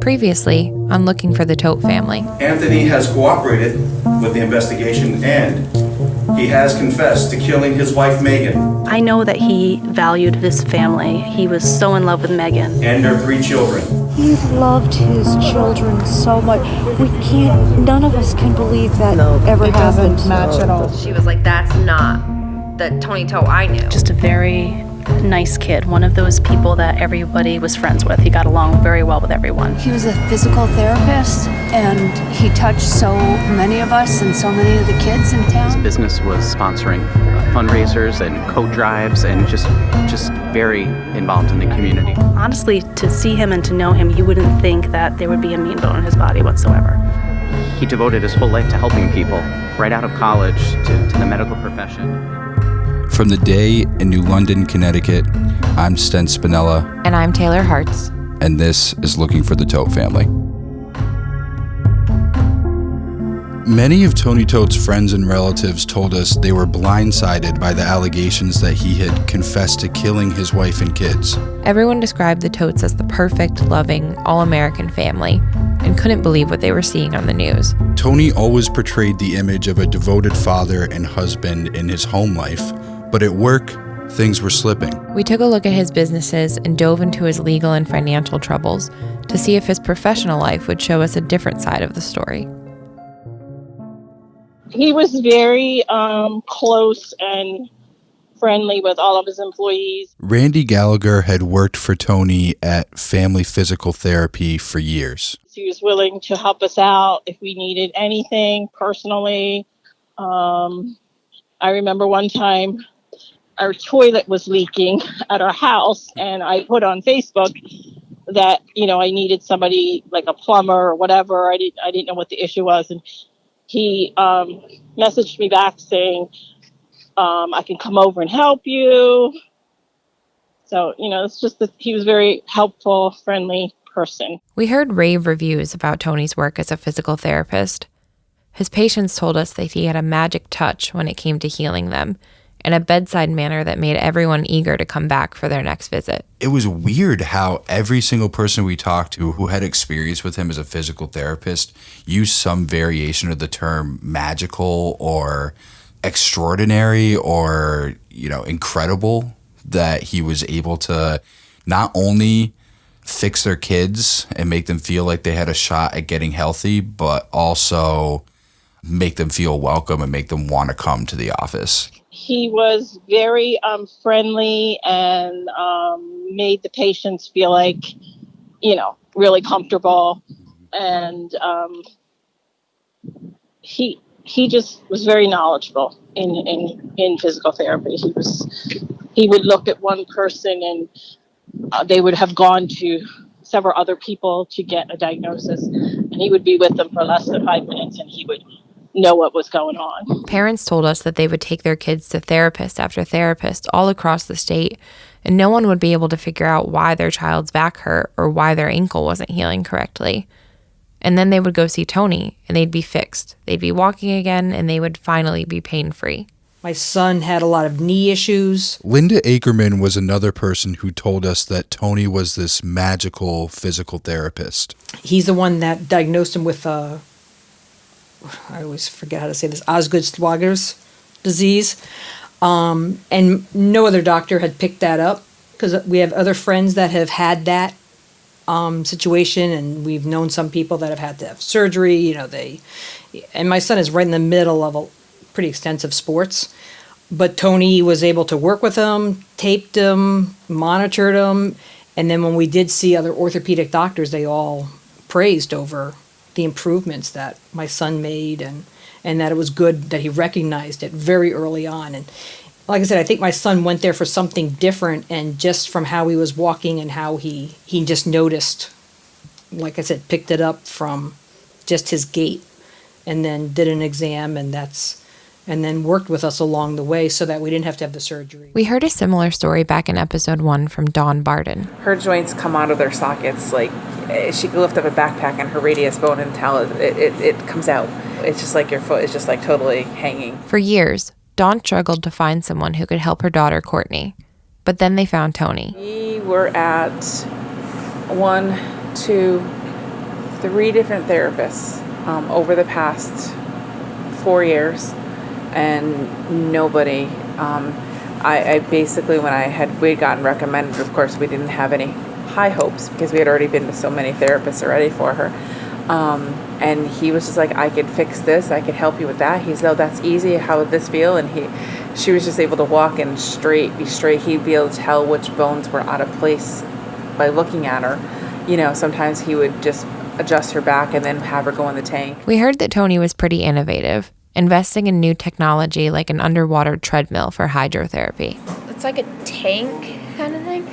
Previously, on Looking for the Todt Family. Anthony has cooperated with the investigation and he has confessed to killing his wife, Megan. I know that he valued his family. He was so in love with Megan. And their 3 children. He loved his children so much. None of us can believe that ever happened. Doesn't match at all. She was like, that's not the Tony Todt I knew. Just a very nice kid, one of those people that everybody was friends with. He got along very well with everyone. He was a physical therapist, and he touched so many of us and so many of the kids in town. His business was sponsoring fundraisers and coat drives and just very involved in the community. Honestly, to see him and to know him, you wouldn't think that there would be a mean bone in his body whatsoever. He devoted his whole life to helping people, right out of college to the medical profession. From the Day in New London, Connecticut, I'm Sten Spinella. And I'm Taylor Hartz. And this is Looking for the Todt Family. Many of Tony Todt's friends and relatives told us they were blindsided by the allegations that he had confessed to killing his wife and kids. Everyone described the Todts as the perfect, loving, all-American family and couldn't believe what they were seeing on the news. Tony always portrayed the image of a devoted father and husband in his home life, but at work, things were slipping. We took a look at his businesses and dove into his legal and financial troubles to see if his professional life would show us a different side of the story. He was very close and friendly with all of his employees. Randy Gallagher had worked for Tony at Family Physical Therapy for years. He was willing to help us out if we needed anything personally. I remember one time our toilet was leaking at our house, and I put on Facebook that, I needed somebody like a plumber or whatever. I didn't know what the issue was, and he messaged me back saying, I can come over and help you. So, it's just that he was a very helpful, friendly person. We heard rave reviews about Tony's work as a physical therapist. His patients told us that he had a magic touch when it came to healing them, and a bedside manner that made everyone eager to come back for their next visit. It was weird how every single person we talked to who had experience with him as a physical therapist used some variation of the term magical or extraordinary or, incredible, that he was able to not only fix their kids and make them feel like they had a shot at getting healthy, but also make them feel welcome and make them want to come to the office. He was very friendly and made the patients feel like, really comfortable. And he just was very knowledgeable in physical therapy. He would look at one person and they would have gone to several other people to get a diagnosis, and he would be with them for less than 5 minutes, and he would know what was going on. Parents told us that they would take their kids to therapist after therapist all across the state, and no one would be able to figure out why their child's back hurt or why their ankle wasn't healing correctly. And then they would go see Tony, and they'd be fixed. They'd be walking again, and they would finally be pain-free. My son had a lot of knee issues. Linda Ackerman was another person who told us that Tony was this magical physical therapist. He's the one that diagnosed him with I always forget how to say this, Osgood-Schwager's disease. And no other doctor had picked that up, because we have other friends that have had that situation, and we've known some people that have had to have surgery. And my son is right in the middle of a pretty extensive sports. But Tony was able to work with him, taped him, monitored him. And then when we did see other orthopedic doctors, they all praised over the improvements that my son made, and that it was good that he recognized it very early on. And like I said, I think my son went there for something different, and just from how he was walking and how he just noticed, like I said, picked it up from just his gait, and then did an exam, and then worked with us along the way so that we didn't have to have the surgery. We heard a similar story back in episode 1 from Dawn Barden. Her joints come out of their sockets, like she could lift up a backpack and her radius bone and talus, it comes out. It's just like your foot is just like totally hanging. For years, Dawn struggled to find someone who could help her daughter, Courtney. But then they found Tony. We were at 1, 2, 3 different therapists over the past 4 years, and nobody. I basically, when we'd gotten recommended, of course, we didn't have any high hopes because we had already been to so many therapists already for her. And he was just like, I could fix this, I could help you with that. He's, oh, that's easy, how would this feel? And she was just able to walk in be straight. He'd be able to tell which bones were out of place by looking at her. You know, sometimes he would just adjust her back and then have her go in the tank. We heard that Tony was pretty innovative, investing in new technology like an underwater treadmill for hydrotherapy. It's like a tank kind of thing.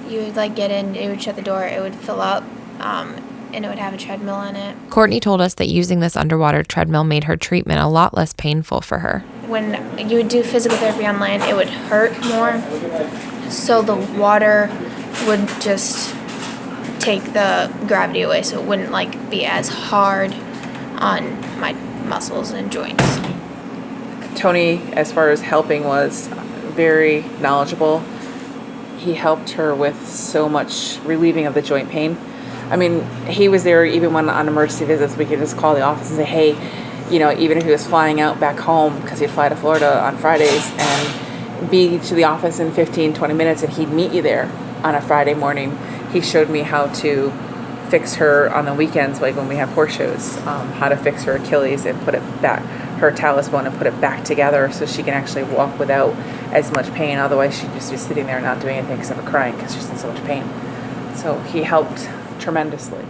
You would like get in, it would shut the door, it would fill up, and it would have a treadmill in it. Courtney told us that using this underwater treadmill made her treatment a lot less painful for her. When you would do physical therapy on land, it would hurt more, so the water would just take the gravity away, so it wouldn't like be as hard on my muscles and joints. Tony, as far as helping, was very knowledgeable. He helped her with so much relieving of the joint pain. I mean, he was there even when on emergency visits, we could just call the office and say, hey, you know, even if he was flying out back home, because he'd fly to Florida on Fridays, and be to the office in 15, 20 minutes, and he'd meet you there on a Friday morning. He showed me how to fix her on the weekends, like when we have horse shows, how to fix her Achilles and put it back, her talus bone, and put it back together so she can actually walk without as much pain. Otherwise, she'd just be sitting there not doing anything except for crying because she's in so much pain. So he helped tremendously.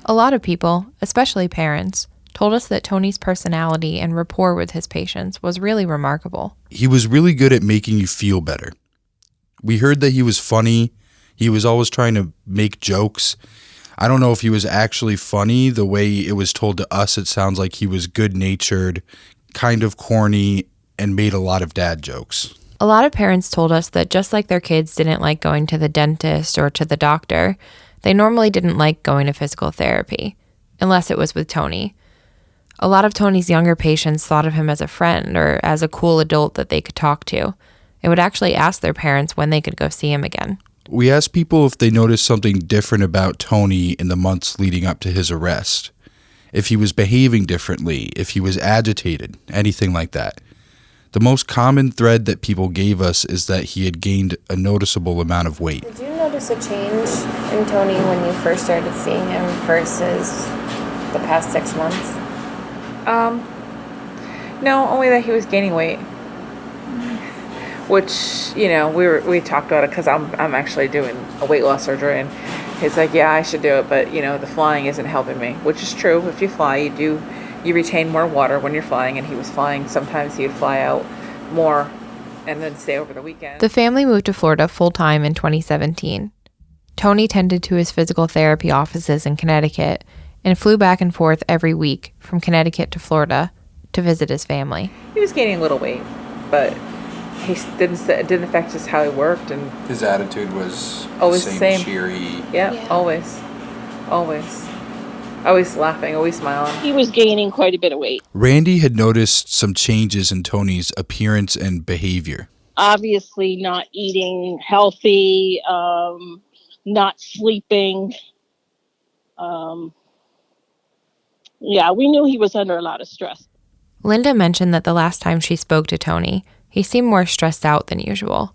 A lot of people, especially parents, told us that Tony's personality and rapport with his patients was really remarkable. He was really good at making you feel better. We heard that he was funny. He was always trying to make jokes. I don't know if he was actually funny. The way it was told to us, it sounds like he was good-natured, kind of corny, and made a lot of dad jokes. A lot of parents told us that just like their kids didn't like going to the dentist or to the doctor, they normally didn't like going to physical therapy, unless it was with Tony. A lot of Tony's younger patients thought of him as a friend or as a cool adult that they could talk to, and would actually ask their parents when they could go see him again. We asked people if they noticed something different about Tony in the months leading up to his arrest. If he was behaving differently, if he was agitated, anything like that. The most common thread that people gave us is that he had gained a noticeable amount of weight. Did you notice a change in Tony when you first started seeing him versus the past 6 months? No, only that he was gaining weight. Which, you know, we talked about it because I'm actually doing a weight loss surgery, and he's like, yeah, I should do it, but, you know, the flying isn't helping me, which is true. If you fly, you retain more water when you're flying, and he was flying. Sometimes he would fly out more and then stay over the weekend. The family moved to Florida full-time in 2017. Tony tended to his physical therapy offices in Connecticut and flew back and forth every week from Connecticut to Florida to visit his family. He was gaining a little weight, but he didn't affect just how he worked, and his attitude was always the same. Cheery. Yeah, always laughing, always smiling. He was gaining quite a bit of weight. Randy had noticed some changes in Tony's appearance and behavior. Obviously not eating healthy, not sleeping. Yeah, we knew he was under a lot of stress. Linda mentioned that the last time she spoke to Tony, he seemed more stressed out than usual.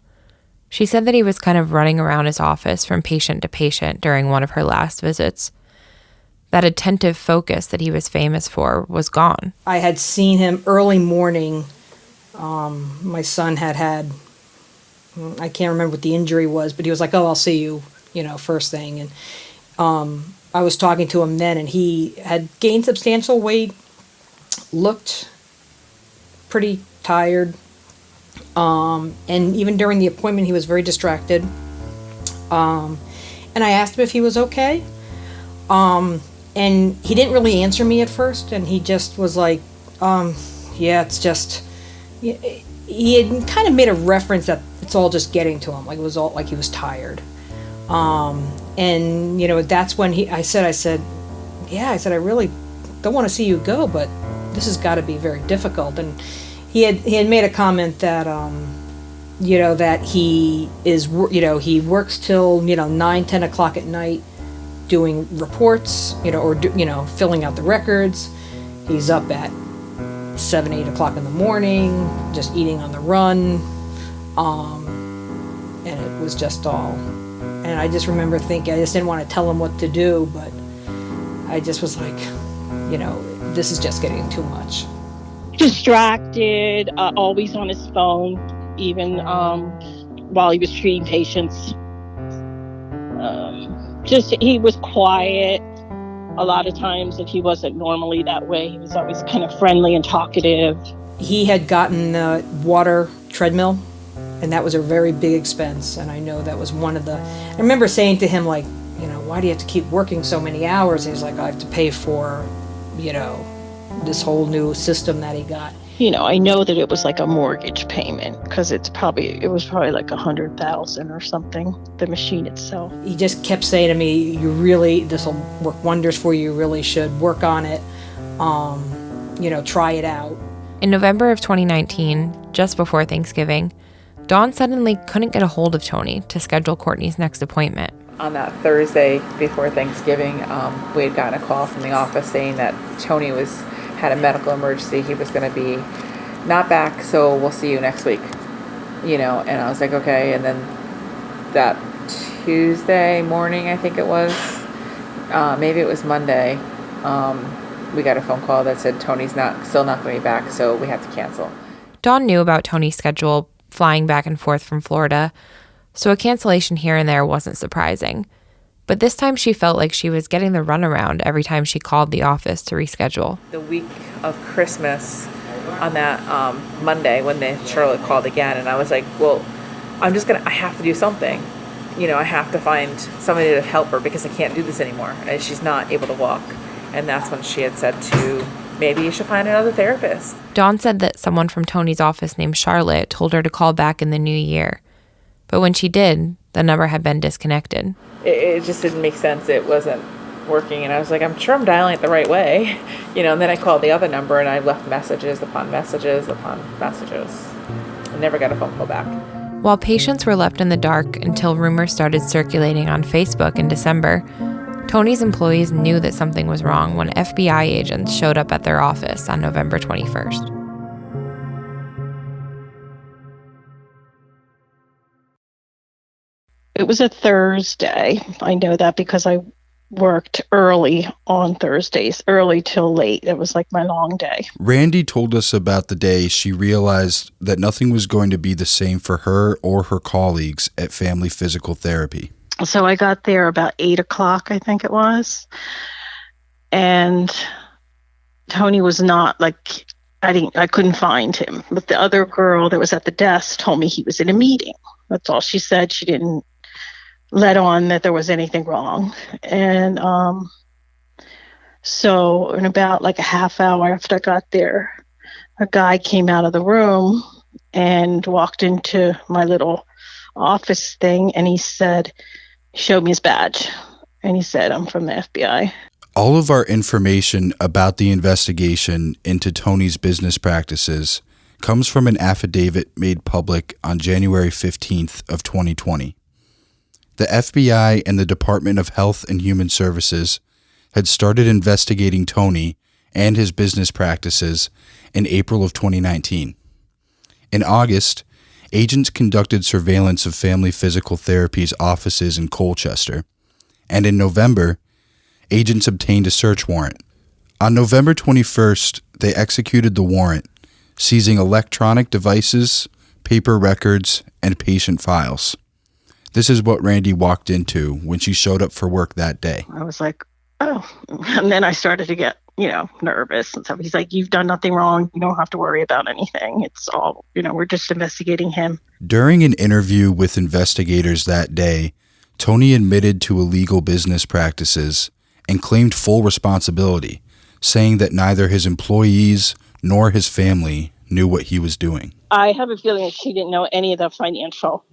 She said that he was kind of running around his office from patient to patient during one of her last visits. That attentive focus that he was famous for was gone. I had seen him early morning. My son had, I can't remember what the injury was, but he was like, oh, I'll see you, first thing. And I was talking to him then, and he had gained substantial weight, looked pretty tired. And even during the appointment, he was very distracted. And I asked him if he was okay. And he didn't really answer me at first, and he just was like, yeah, it's just... He had kind of made a reference that it's all just getting to him, like it was all like he was tired. And that's when I said, I really don't want to see you go, but this has got to be very difficult. And he had made a comment that that he is he works till 9-10 o'clock at night, doing reports, filling out the records. He's up at 7, 8 o'clock in the morning, just eating on the run. And it was just all. And I just remember thinking, I just didn't want to tell him what to do, but I just was like, this is just getting too much. Distracted, always on his phone, even while he was treating patients. He was quiet. A lot of times, if he wasn't normally that way, he was always kind of friendly and talkative. He had gotten the water treadmill, and that was a very big expense. And I know that was one of I remember saying to him, like, why do you have to keep working so many hours? And he's like, I have to pay for, this whole new system that he got. I know that it was like a mortgage payment because it was probably like $100,000 or something, the machine itself. He just kept saying to me, this will work wonders for you. You really should work on it. Try it out. In November of 2019, just before Thanksgiving, Dawn suddenly couldn't get a hold of Tony to schedule Courtney's next appointment. On that Thursday before Thanksgiving, we had gotten a call from the office saying that Tony had a medical emergency. He was going to be not back, so we'll see you next week. And I was like, okay. And then that Tuesday morning, I think it was, maybe it was Monday, we got a phone call that said Tony's still not going to be back, so we have to cancel. Dawn knew about Tony's schedule flying back and forth from Florida, so a cancellation here and there wasn't surprising. But this time she felt like she was getting the runaround every time she called the office to reschedule. The week of Christmas, on that Monday, when Charlotte called again, and I was like, well, I have to do something. I have to find somebody to help her because I can't do this anymore. And she's not able to walk. And that's when she had said maybe you should find another therapist. Dawn said that someone from Tony's office named Charlotte told her to call back in the new year. But when she did, the number had been disconnected. It just didn't make sense. It wasn't working. And I was like, I'm sure I'm dialing it the right way. And then I called the other number and I left messages upon messages upon messages. I never got a phone call back. While patients were left in the dark until rumors started circulating on Facebook in December, Tony's employees knew that something was wrong when FBI agents showed up at their office on November 21st. It was a Thursday. I know that because I worked early on Thursdays, early till late. It was like my long day. Randy told us about the day she realized that nothing was going to be the same for her or her colleagues at Family Physical Therapy. So I got there about 8 o'clock, I think it was. And Tony was not I couldn't find him. But the other girl that was at the desk told me he was in a meeting. That's all she said. She didn't let on that there was anything wrong. And so in about like a half hour after I got there, a guy came out of the room and walked into my little office thing, and he showed me his badge, and he said, I'm from the FBI. All of our information about the investigation into Tony's business practices comes from an affidavit made public on January 15th of 2020. The FBI and the Department of Health and Human Services had started investigating Tony and his business practices in April of 2019. In August, agents conducted surveillance of Family Physical Therapy's offices in Colchester, and in November, agents obtained a search warrant. On November 21st, they executed the warrant, seizing electronic devices, paper records, and patient files. This is what Randy walked into when she showed up for work that day. I was like, oh. And then I started to get, nervous and stuff. He's like, you've done nothing wrong. You don't have to worry about anything. It's all, we're just investigating him. During an interview with investigators that day, Tony admitted to illegal business practices and claimed full responsibility, saying that neither his employees nor his family knew what he was doing. I have a feeling that she didn't know any of the financial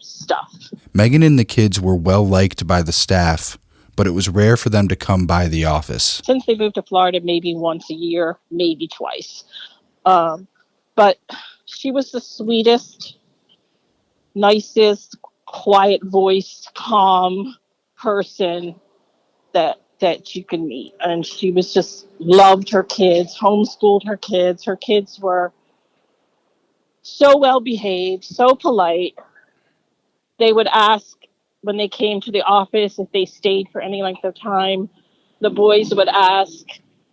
stuff. Megan and the kids were well liked by the staff, but it was rare for them to come by the office. Since they moved to Florida, maybe once a year, maybe twice. But she was the sweetest, nicest, quiet voiced, calm person that you could meet. And she was just loved her kids, homeschooled her kids. Her kids were so well behaved, so polite. They would ask when they came to the office if they stayed for any length of time. The boys would ask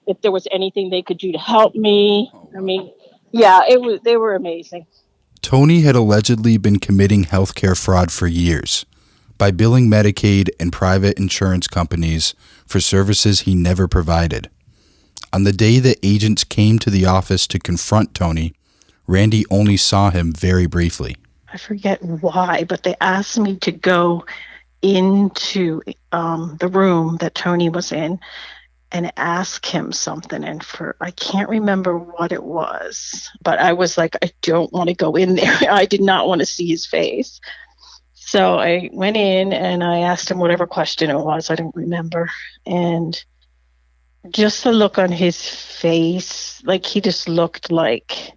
if there was anything they could do to help me. I mean, yeah, they were amazing. Tony had allegedly been committing healthcare fraud for years by billing Medicaid and private insurance companies for services he never provided. On the day that agents came to the office to confront Tony, Randy only saw him very briefly. I forget why, but they asked me to go into the room that Tony was in and ask him something. And I can't remember what it was, but I was like, I don't want to go in there. I did not want to see his face. So I went in and I asked him whatever question it was. I don't remember. And just the look on his face, like he just looked like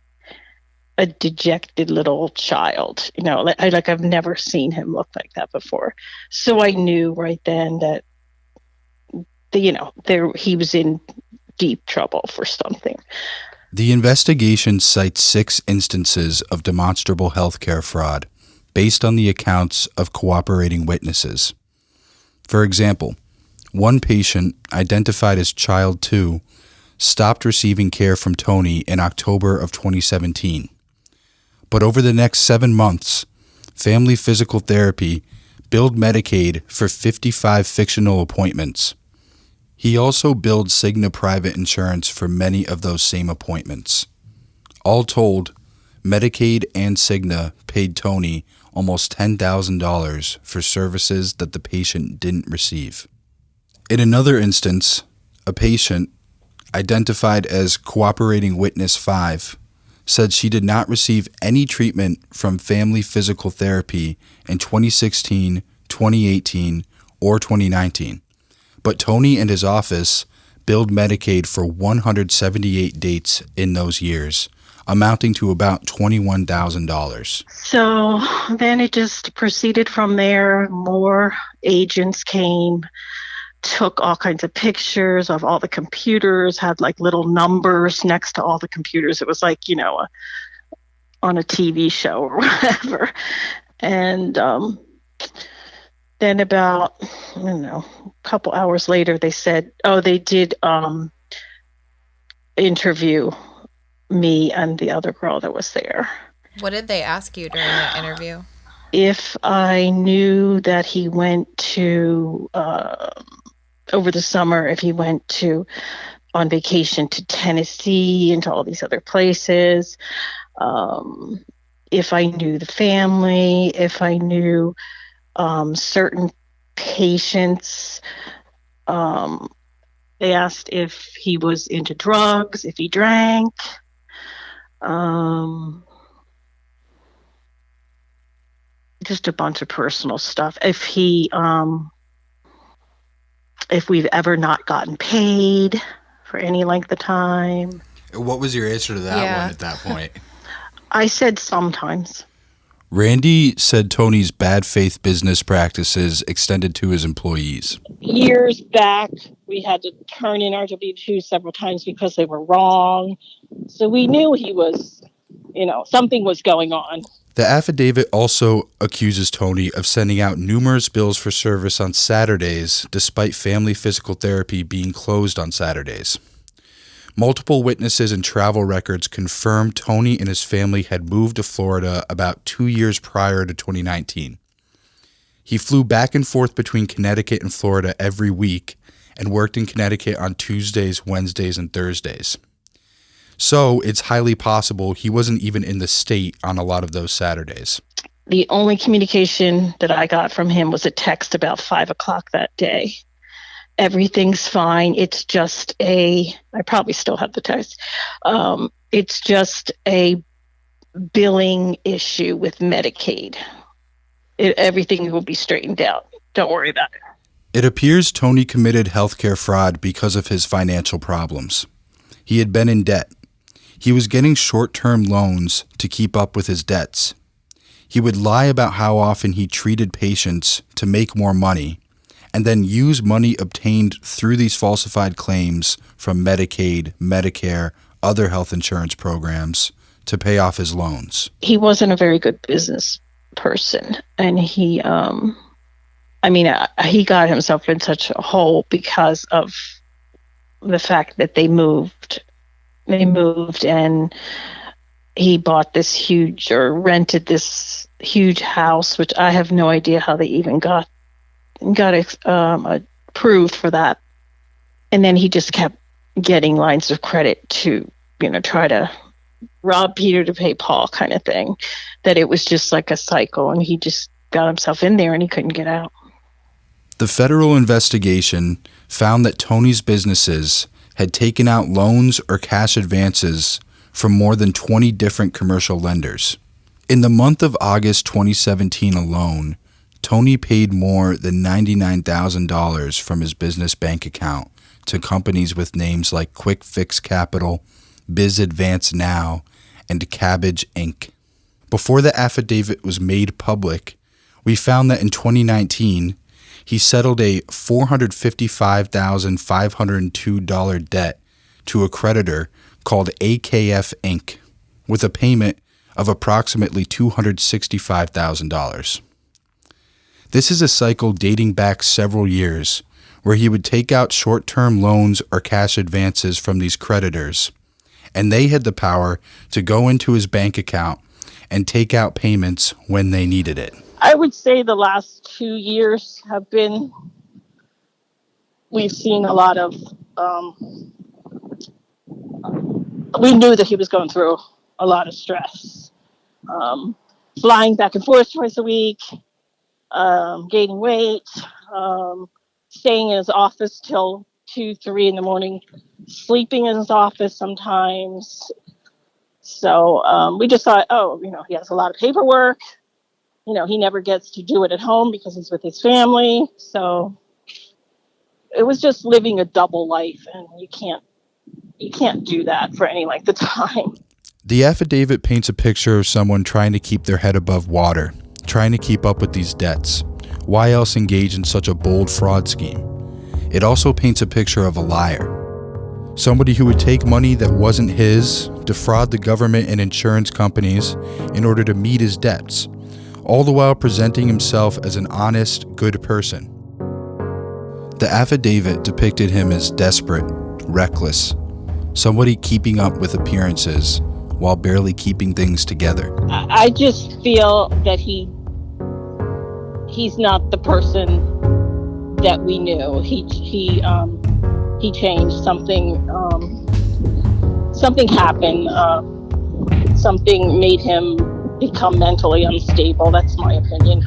a dejected little child, like I've never seen him look like that before. So I knew right then that, he was in deep trouble for something. The investigation cites 6 instances of demonstrable healthcare fraud based on the accounts of cooperating witnesses. For example, one patient, identified as Child 2, stopped receiving care from Tony in October of 2017. But over the next 7 months, Family Physical Therapy billed Medicaid for 55 fictional appointments. He also billed Cigna Private Insurance for many of those same appointments. All told, Medicaid and Cigna paid Tony almost $10,000 for services that the patient didn't receive. In another instance, a patient, identified as Cooperating Witness 5, said she did not receive any treatment from Family Physical Therapy in 2016, 2018, or 2019. But Tony and his office billed Medicaid for 178 dates in those years, amounting to about $21,000. So then it just proceeded from there. More agents came, took all kinds of pictures of all the computers, had like little numbers next to all the computers. It was like, on a TV show or whatever. And then about, a couple hours later, they said, they did interview me and the other girl that was there. What did they ask you during that interview? If I knew that he went to, over the summer, if he went on vacation to Tennessee and to all these other places, if I knew the family, if I knew certain patients. They asked if he was into drugs, if he drank. Just a bunch of personal stuff. If we've ever not gotten paid for any length of time. What was your answer to that one at that point? I said sometimes. Randy said Tony's bad faith business practices extended to his employees. Years back, we had to turn in our W-2s several times because they were wrong. So we knew he was, something was going on. The affidavit also accuses Tony of sending out numerous bills for service on Saturdays, despite Family Physical Therapy being closed on Saturdays. Multiple witnesses and travel records confirmed Tony and his family had moved to Florida about 2 years prior to 2019. He flew back and forth between Connecticut and Florida every week and worked in Connecticut on Tuesdays, Wednesdays, and Thursdays. So it's highly possible he wasn't even in the state on a lot of those Saturdays. The only communication that I got from him was a text about 5 o'clock that day. Everything's fine. It's just I probably still have the text. It's just a billing issue with Medicaid. Everything will be straightened out. Don't worry about it. It appears Tony committed healthcare fraud because of his financial problems. He had been in debt. He was getting short-term loans to keep up with his debts. He would lie about how often he treated patients to make more money, and then use money obtained through these falsified claims from Medicaid, Medicare, other health insurance programs to pay off his loans. He wasn't a very good business person, and he got himself in such a hole because of the fact that they moved and he bought rented this huge house, which I have no idea how they even got approved for that. And then he just kept getting lines of credit to, try to rob Peter to pay Paul kind of thing, that it was just like a cycle, and he just got himself in there and he couldn't get out. The federal investigation found that Tony's businesses had taken out loans or cash advances from more than 20 different commercial lenders. In the month of August 2017 alone, Tony paid more than $99,000 from his business bank account to companies with names like Quick Fix Capital, Biz Advance Now, and Cabbage Inc. Before the affidavit was made public, we found that in 2019, he settled a $455,502 debt to a creditor called AKF Inc. with a payment of approximately $265,000. This is a cycle dating back several years where he would take out short-term loans or cash advances from these creditors, and they had the power to go into his bank account and take out payments when they needed it. I would say the last 2 years we've seen a lot of, we knew that he was going through a lot of stress. Flying back and forth twice a week, gaining weight, staying in his office till 2, 3 in the morning, sleeping in his office sometimes. So we just thought, he has a lot of paperwork. He never gets to do it at home because he's with his family. So it was just living a double life, and you can't do that for any length of time. The affidavit paints a picture of someone trying to keep their head above water, trying to keep up with these debts. Why else engage in such a bold fraud scheme? It also paints a picture of a liar. Somebody who would take money that wasn't his, defraud the government and insurance companies in order to meet his debts, all the while presenting himself as an honest, good person. The affidavit depicted him as desperate, reckless, somebody keeping up with appearances while barely keeping things together. I just feel that he's not the person that we knew. He changed. Something happened. Something made him become mentally unstable. That's my opinion.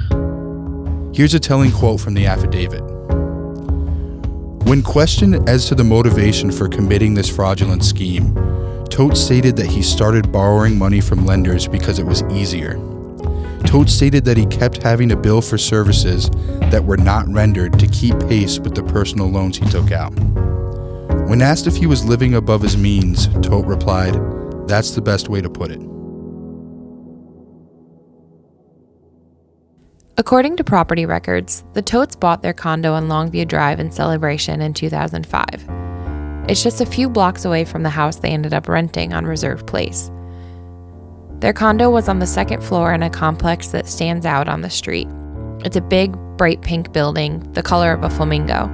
Here's a telling quote from the affidavit. When questioned as to the motivation for committing this fraudulent scheme, Todt stated that he started borrowing money from lenders because it was easier. Todt stated that he kept having to bill for services that were not rendered to keep pace with the personal loans he took out. When asked if he was living above his means, Todt replied, "That's the best way to put it." According to property records, the Todts bought their condo on Longview Drive in Celebration in 2005. It's just a few blocks away from the house they ended up renting on Reserve Place. Their condo was on the second floor in a complex that stands out on the street. It's a big, bright pink building, the color of a flamingo,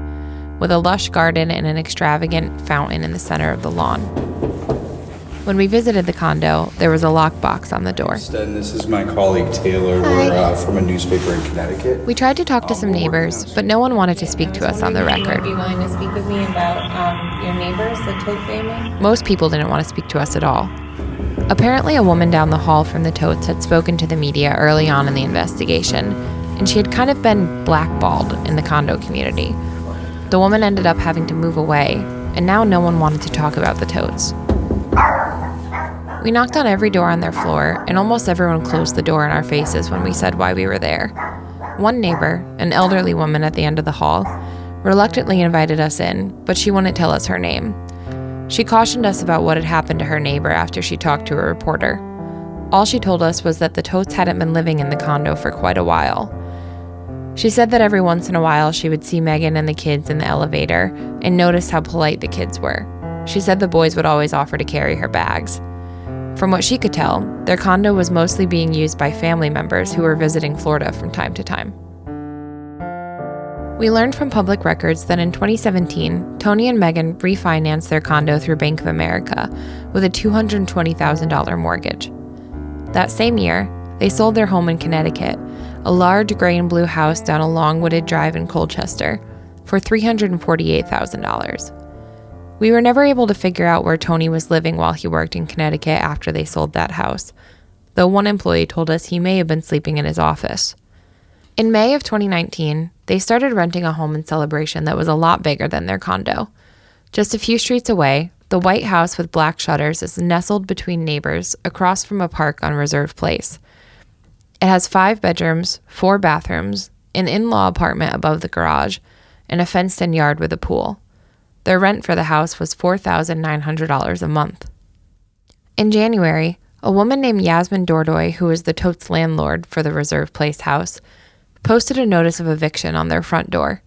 with a lush garden and an extravagant fountain in the center of the lawn. When we visited the condo, there was a lockbox on the door. This is my colleague Taylor. We're from a newspaper in Connecticut. We tried to talk to some neighbors, but no one wanted to speak to us on the record. Would you be willing to speak with me about your neighbors, the Todt family? Most people didn't want to speak to us at all. Apparently, a woman down the hall from the Todts had spoken to the media early on in the investigation, and she had kind of been blackballed in the condo community. The woman ended up having to move away, and now no one wanted to talk about the Todts. We knocked on every door on their floor, and almost everyone closed the door in our faces when we said why we were there. One neighbor, an elderly woman at the end of the hall, reluctantly invited us in, but she wouldn't tell us her name. She cautioned us about what had happened to her neighbor after she talked to a reporter. All she told us was that the Todts hadn't been living in the condo for quite a while. She said that every once in a while she would see Megan and the kids in the elevator and notice how polite the kids were. She said the boys would always offer to carry her bags. From what she could tell, their condo was mostly being used by family members who were visiting Florida from time to time. We learned from public records that in 2017, Tony and Megan refinanced their condo through Bank of America with a $220,000 mortgage. That same year, they sold their home in Connecticut, a large gray and blue house down a long wooded drive in Colchester, for $348,000. We were never able to figure out where Tony was living while he worked in Connecticut after they sold that house, though one employee told us he may have been sleeping in his office. In May of 2019, they started renting a home in Celebration that was a lot bigger than their condo. Just a few streets away, the white house with black shutters is nestled between neighbors across from a park on Reserve Place. It has 5 bedrooms, 4 bathrooms, an in-law apartment above the garage, and a fenced-in yard with a pool. Their rent for the house was $4,900 a month. In January, a woman named Yasmin Dordoy, who was the Todt's landlord for the Reserve Place house, posted a notice of eviction on their front door.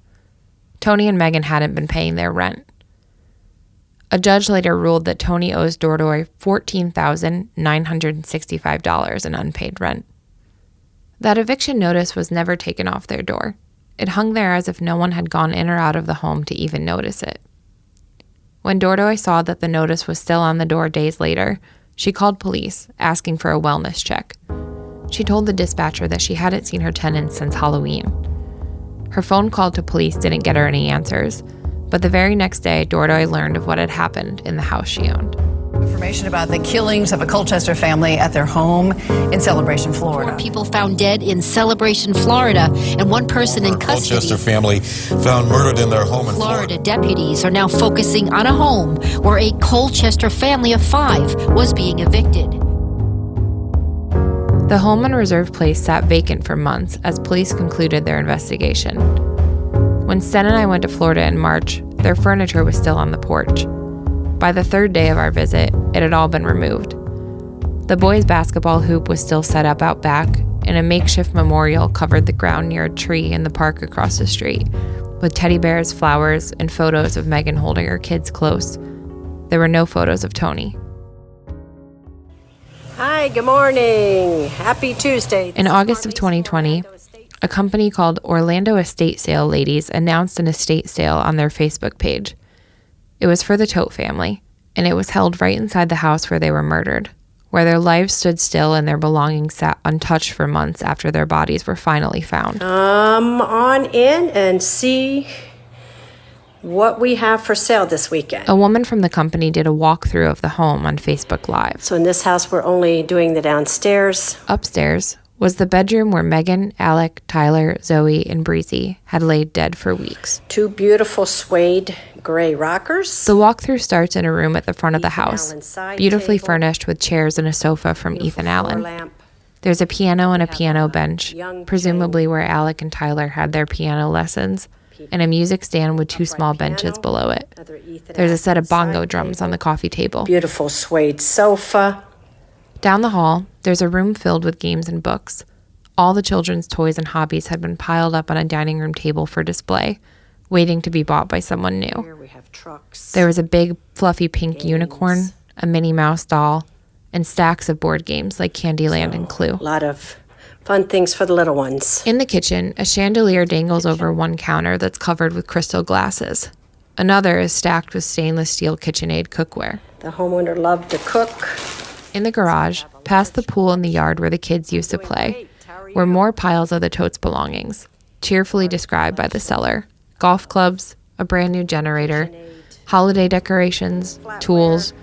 Tony and Megan hadn't been paying their rent. A judge later ruled that Tony owes Dordoy $14,965 in unpaid rent. That eviction notice was never taken off their door. It hung there as if no one had gone in or out of the home to even notice it. When Dordoy saw that the notice was still on the door days later, she called police, asking for a wellness check. She told the dispatcher that she hadn't seen her tenants since Halloween. Her phone call to police didn't get her any answers, but the very next day, Dordoy learned of what had happened in the house she owned. Information about the killings of a Colchester family at their home in Celebration, Florida. 4 people found dead in Celebration, Florida, and 1 person in custody. Colchester family found murdered in their home in Florida. Deputies are now focusing on a home where a Colchester family of 5 was being evicted. The home on Reserve Place sat vacant for months as police concluded their investigation. When Sten and I went to Florida in March, their furniture was still on the porch. By the 3rd day of our visit, it had all been removed. The boys' basketball hoop was still set up out back, and a makeshift memorial covered the ground near a tree in the park across the street, with teddy bears, flowers, and photos of Megan holding her kids close. There were no photos of Tony. Hi, good morning. Happy Tuesday. In August of 2020, a company called Orlando Estate Sale Ladies announced an estate sale on their Facebook page. It was for the Todt family, and it was held right inside the house where they were murdered, where their lives stood still and their belongings sat untouched for months after their bodies were finally found. Come on in and see what we have for sale this weekend. A woman from the company did a walkthrough of the home on Facebook Live. So in this house, we're only doing the downstairs. Upstairs was the bedroom where Megan, Alek, Tyler, Zoe, and Breezy had laid dead for weeks. 2 beautiful suede gray rockers. The walkthrough starts in a room at the front of the house, beautifully furnished with chairs and a sofa from Ethan Allen. There's a piano and a piano bench, presumably where Alek and Tyler had their piano lessons, and a music stand with 2 small benches below it. There's a set of bongo drums on the coffee table. Beautiful suede sofa. Down the hall, there's a room filled with games and books. All the children's toys and hobbies had been piled up on a dining room table for display, waiting to be bought by someone new. Here we have trucks. There was a big, fluffy pink unicorn, a Minnie Mouse doll, and stacks of board games like Candyland and Clue. A lot of fun things for the little ones. In the kitchen, a chandelier dangles over one counter that's covered with crystal glasses. Another is stacked with stainless steel KitchenAid cookware. The homeowner loved to cook. In the garage, past the pool in the yard where the kids used to play, were more piles of the Todt's belongings, cheerfully described by the seller. Golf clubs, a brand new generator, holiday decorations, tools,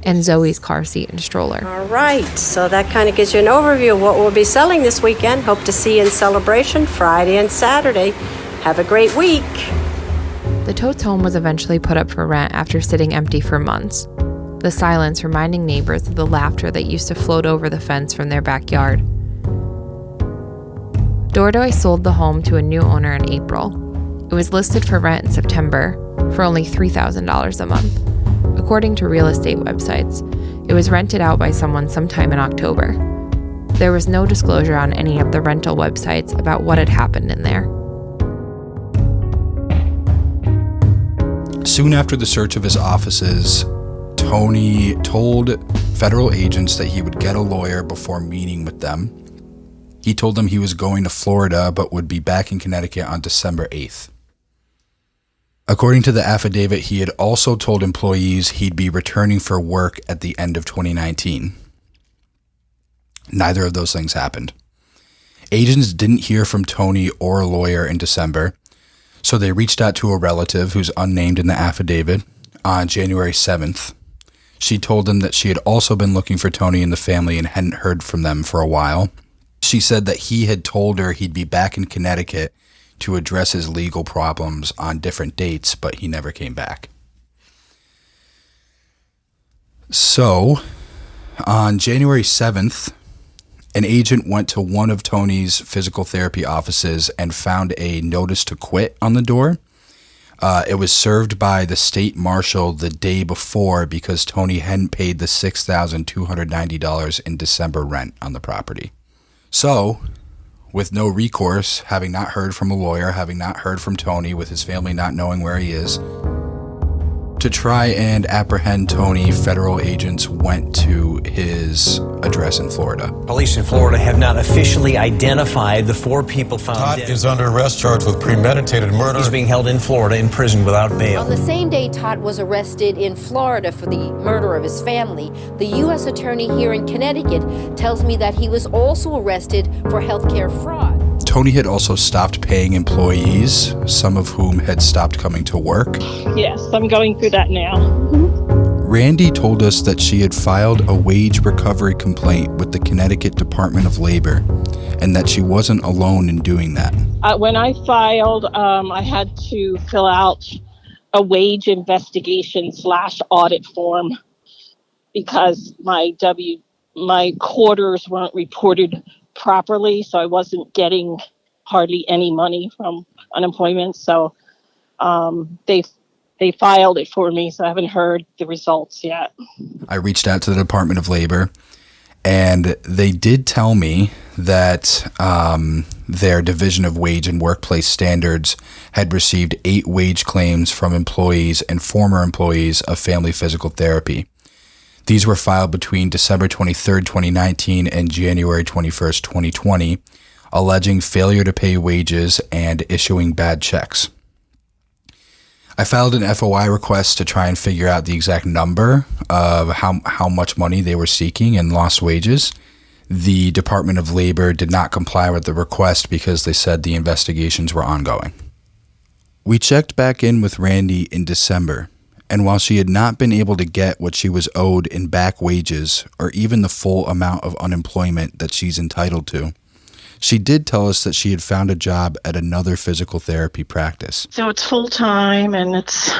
and Zoe's car seat and stroller. All right, so that kind of gives you an overview of what we'll be selling this weekend. Hope to see you in Celebration Friday and Saturday. Have a great week. The Todt's home was eventually put up for rent after sitting empty for months, the silence reminding neighbors of the laughter that used to float over the fence from their backyard. Dordoy sold the home to a new owner in April. It was listed for rent in September for only $3,000 a month. According to real estate websites, it was rented out by someone sometime in October. There was no disclosure on any of the rental websites about what had happened in there. Soon after the search of his offices, Tony told federal agents that he would get a lawyer before meeting with them. He told them he was going to Florida but would be back in Connecticut on December 8th. According to the affidavit, he had also told employees he'd be returning for work at the end of 2019. Neither of those things happened. Agents didn't hear from Tony or a lawyer in December, so they reached out to a relative who's unnamed in the affidavit on January 7th. She told them that she had also been looking for Tony and the family and hadn't heard from them for a while. She said that he had told her he'd be back in Connecticut to address his legal problems on different dates, but he never came back. So, on January 7th, an agent went to one of Tony's physical therapy offices and found a notice to quit on the door. It was served by the state marshal the day before because Tony hadn't paid the $6,290 in December rent on the property. So, with no recourse, having not heard from a lawyer, having not heard from Tony, with his family not knowing where he is, to try and apprehend Tony, federal agents went to his address in Florida. Police in Florida have not officially identified the 4 people found Todt is under arrest charged with premeditated murder. He's being held in Florida in prison without bail. On the same day Todt was arrested in Florida for the murder of his family, the U.S. attorney here in Connecticut tells me that he was also arrested for healthcare fraud. Tony had also stopped paying employees, some of whom had stopped coming to work. Yes, I'm going through that now. Randy told us that she had filed a wage recovery complaint with the Connecticut Department of Labor and that she wasn't alone in doing that. When I filed, I had to fill out a wage investigation / audit form because my quarters weren't reported properly, so I wasn't getting hardly any money from unemployment. So they filed it for me, so I haven't heard the results yet. I reached out to the Department of Labor, and they did tell me that their Division of Wage and Workplace Standards had received 8 wage claims from employees and former employees of Family Physical Therapy. These were filed between December 23rd, 2019 and January 21st, 2020, alleging failure to pay wages and issuing bad checks. I filed an FOI request to try and figure out the exact number of how much money they were seeking in lost wages. The Department of Labor did not comply with the request because they said the investigations were ongoing. We checked back in with Randy in December, and while she had not been able to get what she was owed in back wages or even the full amount of unemployment that she's entitled to, she did tell us that she had found a job at another physical therapy practice. So it's full time, and it's,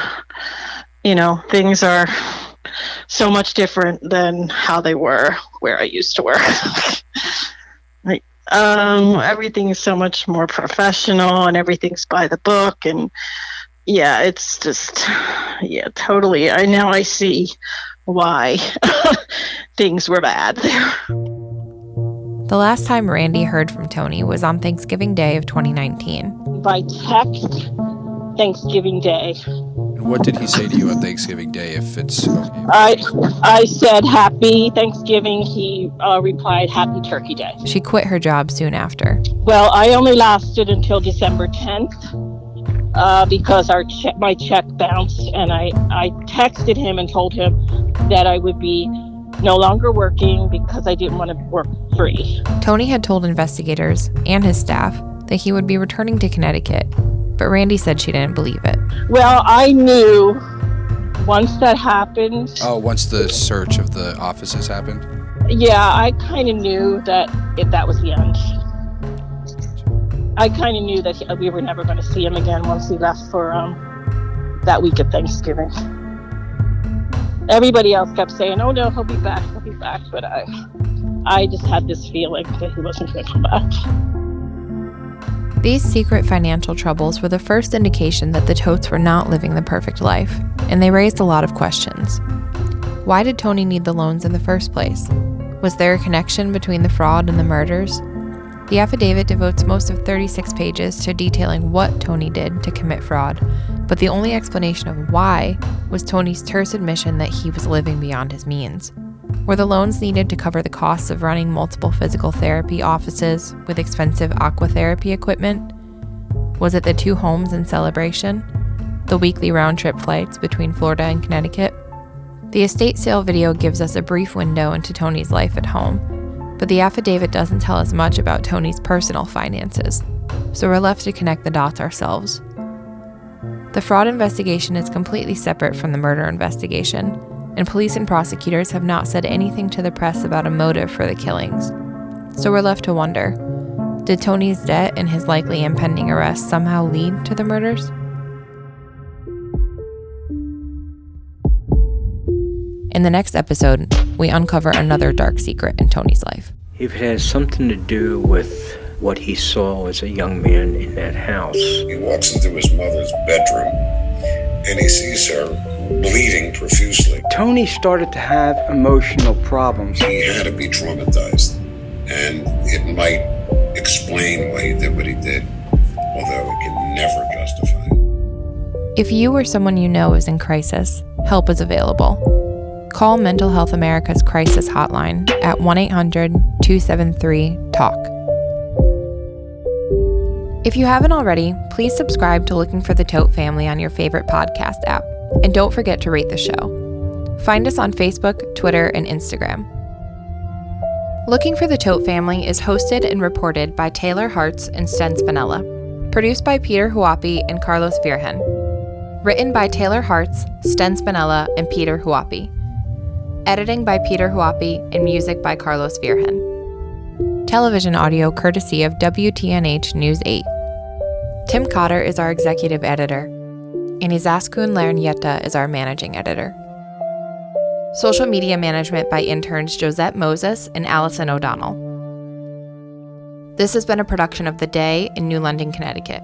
things are so much different than how they were where I used to work. Everything is so much more professional, and everything's by the book, and it's just, totally. I see why things were bad there. The last time Randy heard from Tony was on Thanksgiving Day of 2019. By text, Thanksgiving Day. What did he say to you on Thanksgiving Day, if it's okay? I said Happy Thanksgiving. He replied Happy Turkey Day. She quit her job soon after. Well, I only lasted until December 10th. Because my check bounced, and I texted him and told him that I would be no longer working because I didn't want to work free. Tony had told investigators and his staff that he would be returning to Connecticut, but Randy said she didn't believe it. Well, I knew once that happened. Oh, once the search of the offices happened? Yeah, I kind of knew that that was the end. I kind of knew that we were never going to see him again once he left for that week of Thanksgiving. Everybody else kept saying, "Oh no, he'll be back," but I just had this feeling that he wasn't going to come back. These secret financial troubles were the first indication that the Todts were not living the perfect life, and they raised a lot of questions. Why did Tony need the loans in the first place? Was there a connection between the fraud and the murders? The affidavit devotes most of 36 pages to detailing what Tony did to commit fraud, but the only explanation of why was Tony's terse admission that he was living beyond his means. Were the loans needed to cover the costs of running multiple physical therapy offices with expensive aquatherapy equipment? Was it the 2 homes in Celebration? The weekly round-trip flights between Florida and Connecticut? The estate sale video gives us a brief window into Tony's life at home, but the affidavit doesn't tell us much about Tony's personal finances, so we're left to connect the dots ourselves. The fraud investigation is completely separate from the murder investigation, and police and prosecutors have not said anything to the press about a motive for the killings. So we're left to wonder, did Tony's debt and his likely impending arrest somehow lead to the murders? In the next episode, we uncover another dark secret in Tony's life. If it has something to do with what he saw as a young man in that house. He walks into his mother's bedroom and he sees her bleeding profusely. Tony started to have emotional problems. He had to be traumatized, and it might explain why he did what he did, although it can never justify it. If you or someone you know is in crisis, help is available. Call Mental Health America's crisis hotline at 1-800-273-TALK. If you haven't already, please subscribe to Looking for the Todt Family on your favorite podcast app, and don't forget to rate the show. Find us on Facebook, Twitter, and Instagram. Looking for the Todt Family is hosted and reported by Taylor Hartz and Sten Spinella, produced by Peter Huapi and Carlos Virgen, written by Taylor Hartz, Sten Spinella, and Peter Huapi. Editing by Peter Huapi and music by Carlos Virgen. Television audio courtesy of WTNH News 8. Tim Cotter is our executive editor, and Izaskun Larnieta is our managing editor. Social media management by interns Josette Moses and Allison O'Donnell. This has been a production of The Day in New London, Connecticut.